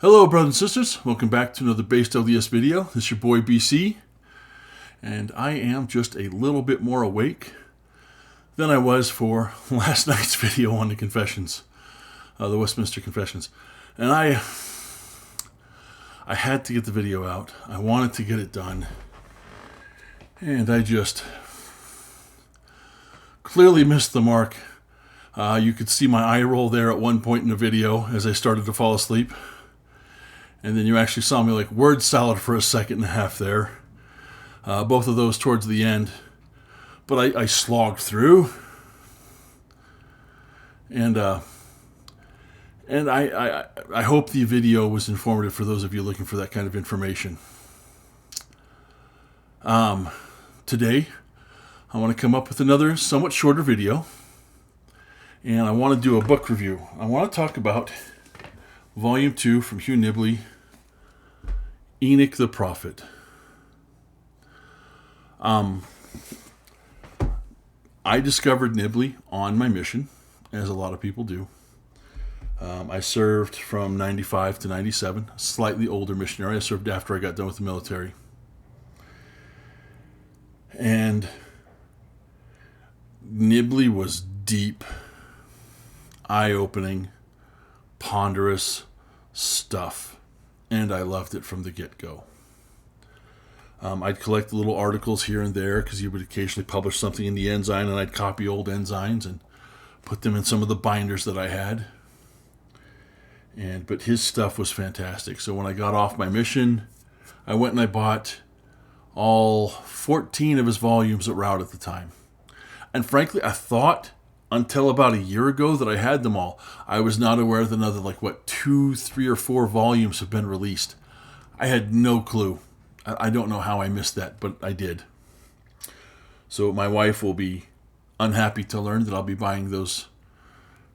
Hello, brothers and sisters. Welcome back to another Based LDS video. This is your boy BC, and I am just a little bit more awake than I was for last night's video on the Confessions, the Westminster Confessions. And I had to get the video out. I wanted to get it done, and I just clearly missed the mark. You could see my eye roll there at one point in the video as I started to fall asleep. And then you actually saw me like word salad for a second and a half there. Both of those towards the end. But I slogged through. And I hope the video was informative for those of you looking for that kind of information. Today, I want to come up with another somewhat shorter video. And I want to do a book review. I want to talk about Volume 2 from Hugh Nibley, Enoch the Prophet. I discovered Nibley on my mission, as a lot of people do. I served from 95 to 97, a slightly older missionary. I served after I got done with the military. And Nibley was deep, eye-opening, ponderous stuff, and I loved it from the get-go. I'd collect little articles here and there because he would occasionally publish something in the Ensign, and I'd copy old Ensigns and put them in some of the binders that I had. But his stuff was fantastic. So when I got off my mission, I went and I bought all 14 of his volumes that were out at the time. And frankly, I thought until about a year ago that I had them all. I was not aware that another 2, 3, or 4 volumes have been released. I had no clue. I don't know how I missed that, but I did. So my wife will be unhappy to learn that I'll be buying those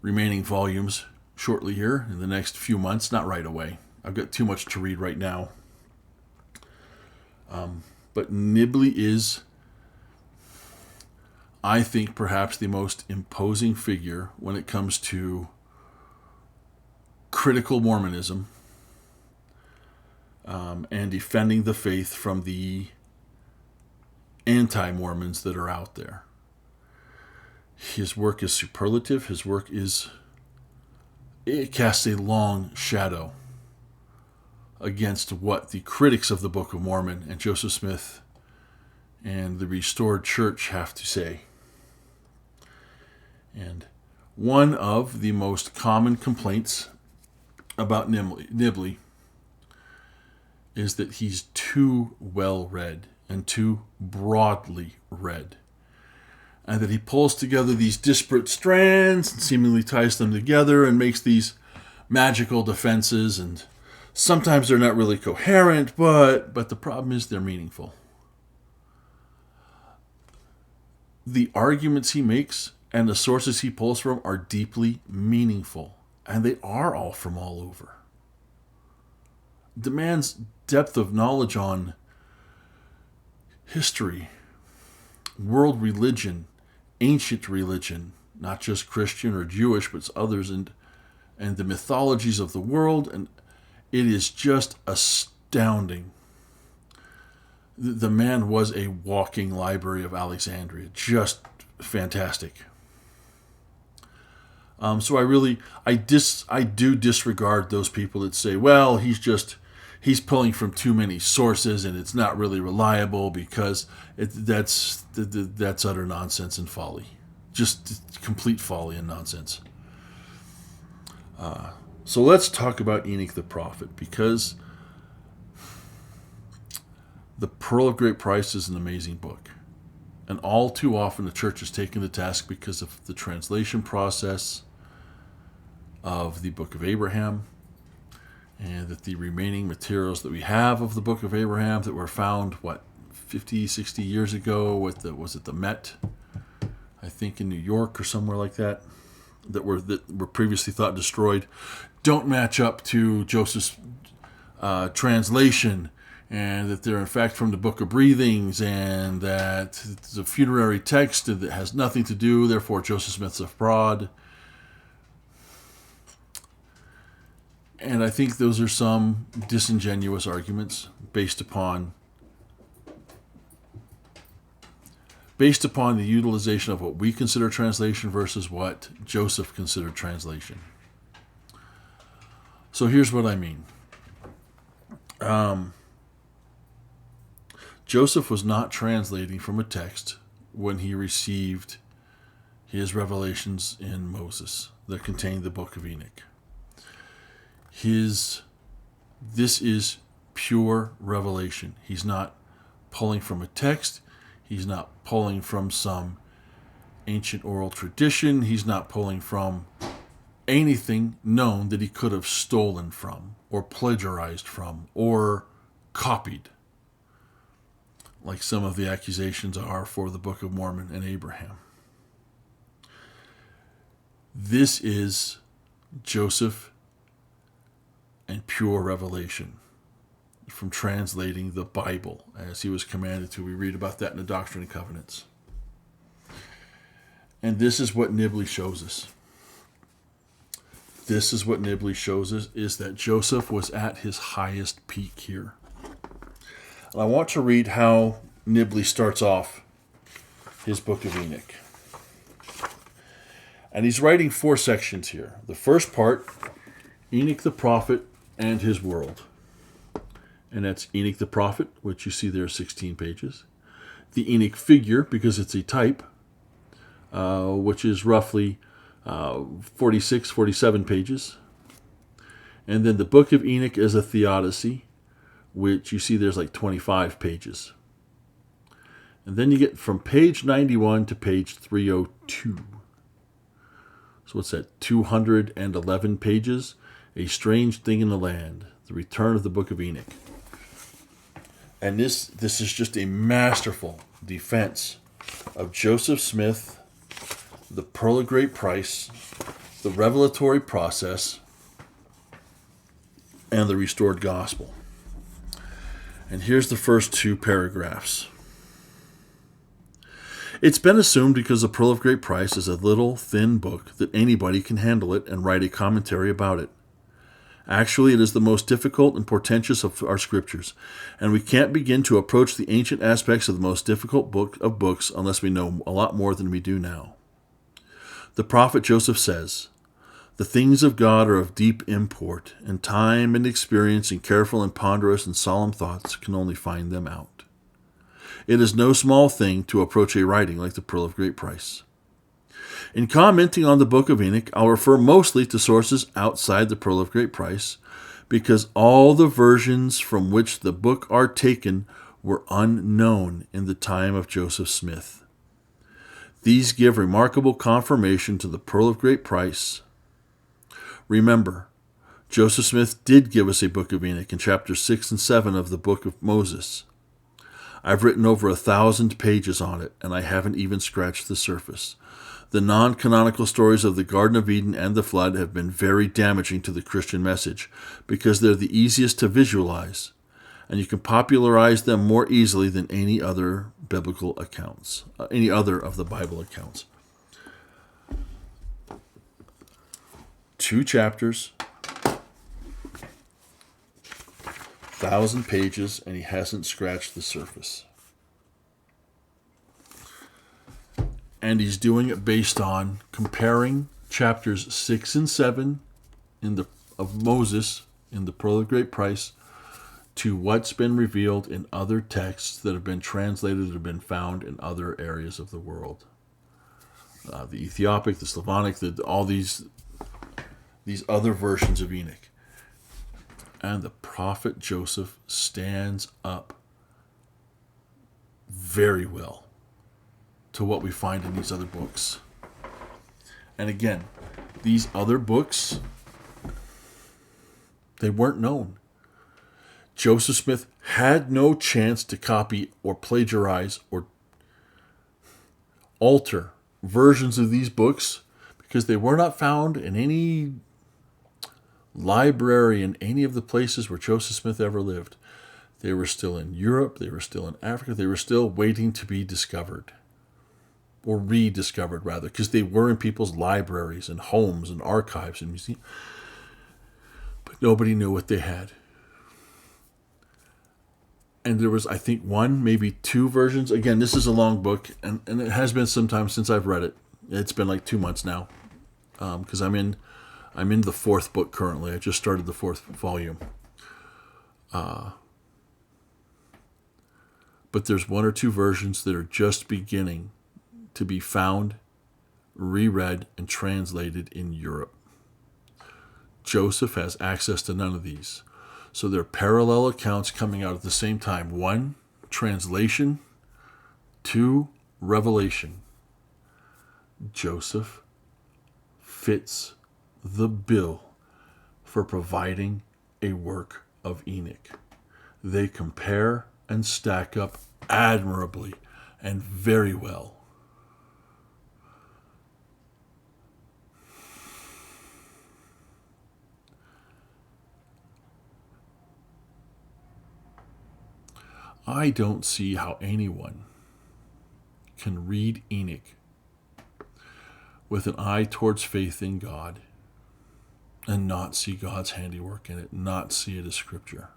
remaining volumes shortly here in the next few months. Not right away. I've got too much to read right now. But Nibley is, I think, perhaps the most imposing figure when it comes to critical Mormonism and defending the faith from the anti-Mormons that are out there. His work is superlative. His work it casts a long shadow against what the critics of the Book of Mormon and Joseph Smith and the Restored Church have to say. And one of the most common complaints about Nibley is that he's too well read and too broadly read, and that he pulls together these disparate strands and seemingly ties them together and makes these magical defenses, and sometimes they're not really coherent, but the problem is they're meaningful. The arguments he makes and the sources he pulls from are deeply meaningful, and they are all from all over. The man's depth of knowledge on history, world religion, ancient religion, not just Christian or Jewish, but others, and the mythologies of the world, and it is just astounding. The man was a walking library of Alexandria, just fantastic. So I do disregard those people that say, well, he's pulling from too many sources and it's not really reliable, because that's utter nonsense and folly. Just complete folly and nonsense. So let's talk about Enoch the Prophet, because The Pearl of Great Price is an amazing book. And all too often the church is taken to task because of the translation process of the Book of Abraham, and that the remaining materials that we have of the Book of Abraham that were found, 50, 60 years ago, was it the Met, I think in New York or somewhere like that, that were previously thought destroyed, don't match up to Joseph's translation, and that they're in fact from the Book of Breathings, and that it's a funerary text that has nothing to do, therefore Joseph Smith's a fraud. And I think those are some disingenuous arguments based upon the utilization of what we consider translation versus what Joseph considered translation. So here's what I mean. Joseph was not translating from a text when he received his revelations in Moses that contained the book of Enoch. This is pure revelation. He's not pulling from a text. He's not pulling from some ancient oral tradition. He's not pulling from anything known that he could have stolen from or plagiarized from or copied, like some of the accusations are for the Book of Mormon and Abraham. This is Joseph and pure revelation from translating the Bible as he was commanded to. We read about that in the Doctrine and Covenants. And this is what Nibley shows us. This is what Nibley shows us, is that Joseph was at his highest peak here. And I want to read how Nibley starts off his book of Enoch. And he's writing 4 sections here. The first part, Enoch the prophet and his world. And that's Enoch the prophet, which you see there, 16 pages. The Enoch figure, because it's a type, which is roughly 46, 47 pages. And then the book of Enoch is a theodicy, which you see there's like 25 pages. And then you get from page 91 to page 302. So what's that? 211 pages. A Strange Thing in the Land. The Return of the Book of Enoch. And this is just a masterful defense of Joseph Smith, the Pearl of Great Price, the revelatory process, and the restored gospel. And here's the first 2 paragraphs. It's been assumed because the Pearl of Great Price is a little, thin book that anybody can handle it and write a commentary about it. Actually, it is the most difficult and portentous of our scriptures, and we can't begin to approach the ancient aspects of the most difficult book of books unless we know a lot more than we do now. The prophet Joseph says, "The things of God are of deep import, and time and experience and careful and ponderous and solemn thoughts can only find them out. It is no small thing to approach a writing like the Pearl of Great Price. In commenting on the Book of Enoch, I'll refer mostly to sources outside the Pearl of Great Price, because all the versions from which the book are taken were unknown in the time of Joseph Smith. These give remarkable confirmation to the Pearl of Great Price. Remember, Joseph Smith did give us a Book of Enoch in chapters 6 and 7 of the Book of Moses. I've written over 1,000 pages on it, and I haven't even scratched the surface. The non-canonical stories of the Garden of Eden and the flood have been very damaging to the Christian message because they're the easiest to visualize, and you can popularize them more easily than any other biblical accounts, any other of the Bible accounts." 2 chapters, 1,000 pages, and he hasn't scratched the surface. And he's doing it based on comparing chapters 6 and 7 of Moses in the Pearl of Great Price to what's been revealed in other texts that have been translated or have been found in other areas of the world. The Ethiopic, the Slavonic, all these other versions of Enoch. And the prophet Joseph stands up very well to what we find in these other books. And again, these other books, they weren't known. Joseph Smith had no chance to copy or plagiarize or alter versions of these books because they were not found in any library in any of the places where Joseph Smith ever lived. They were still in Europe, they were still in Africa, they were still waiting to be discovered. Or rediscovered, rather, because they were in people's libraries and homes and archives and museums. But Nobody knew what they had. And there was, I think, one, maybe two versions. Again, this is a long book, and it has been some time since I've read it. It's been like 2 months now, because I'm in the fourth book currently. I just started the fourth volume. But there's one or two versions that are just beginning to be found, reread, and translated in Europe. Joseph has access to none of these. So there are parallel accounts coming out at the same time. 1, translation. 2, revelation. Joseph fits the bill for providing a work of Enoch. They compare and stack up admirably and very well. I don't see how anyone can read Enoch with an eye towards faith in God and not see God's handiwork in it, not see it as scripture.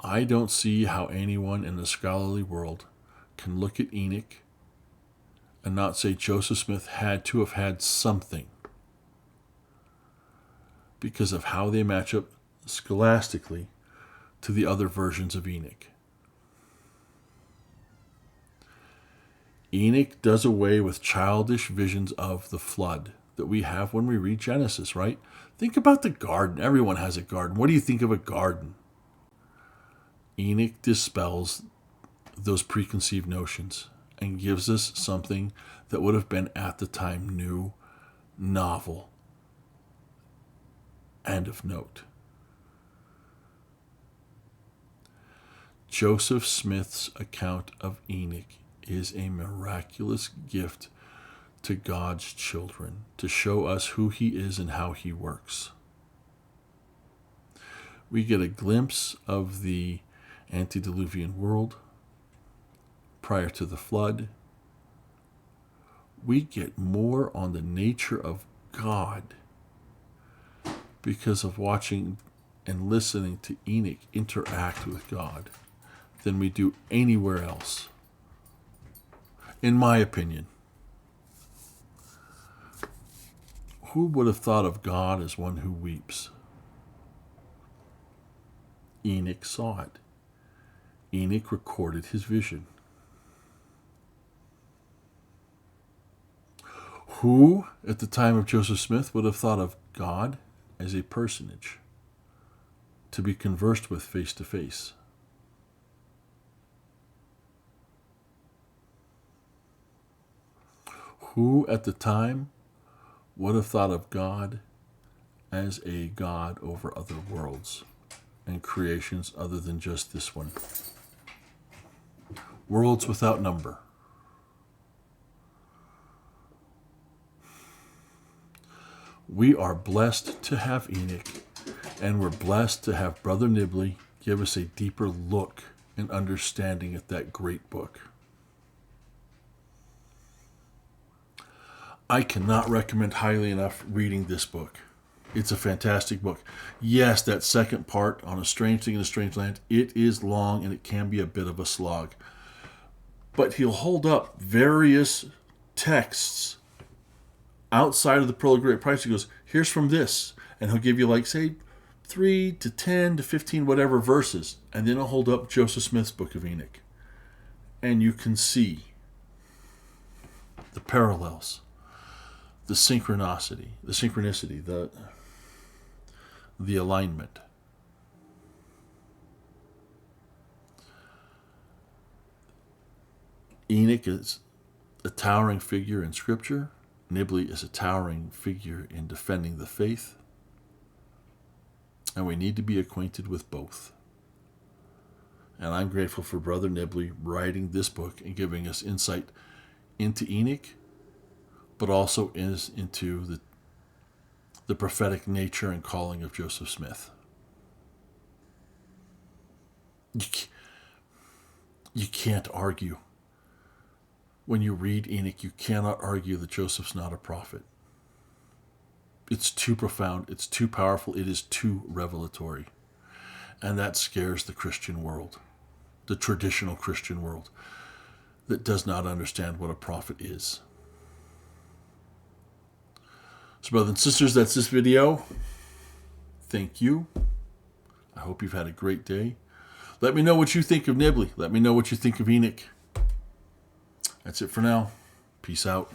I don't see how anyone in the scholarly world can look at Enoch and not say Joseph Smith had to have had something because of how they match up scholastically to the other versions of Enoch. Enoch does away with childish visions of the flood that we have when we read Genesis, right? Think about the garden. Everyone has a garden. What do you think of a garden? Enoch dispels those preconceived notions and gives us something that would have been at the time new, novel, and of note. Joseph Smith's account of Enoch is a miraculous gift to God's children to show us who he is and how he works. We get a glimpse of the antediluvian world prior to the flood. We get more on the nature of God because of watching and listening to Enoch interact with God than we do anywhere else, in my opinion. Who would have thought of God as one who weeps? Enoch saw it. Enoch recorded his vision. Who, at the time of Joseph Smith, would have thought of God as a personage to be conversed with face to face? Who, at the time, would have thought of God as a God over other worlds and creations other than just this one? Worlds without number. We are blessed to have Enoch, and we're blessed to have Brother Nibley give us a deeper look and understanding at that great book. I cannot recommend highly enough reading this book. It's a fantastic book. Yes, that second part on A Strange Thing in a Strange Land, it is long and it can be a bit of a slog. But he'll hold up various texts outside of the Pearl of Great Price. He goes, here's from this. And he'll give you, like, say, 3 to 10 to 15, whatever verses. And then he'll hold up Joseph Smith's Book of Enoch. And you can see the parallels, the synchronicity, the alignment. Enoch is a towering figure in Scripture. Nibley is a towering figure in defending the faith. And we need to be acquainted with both. And I'm grateful for Brother Nibley writing this book and giving us insight into Enoch, but also into the prophetic nature and calling of Joseph Smith. You can't argue. When you read Enoch, you cannot argue that Joseph's not a prophet. It's too profound. It's too powerful. It is too revelatory. And that scares the Christian world, the traditional Christian world, that does not understand what a prophet is. So, brothers and sisters, that's this video. Thank you. I hope you've had a great day. Let me know what you think of Nibley. Let me know what you think of Enoch. That's it for now. Peace out.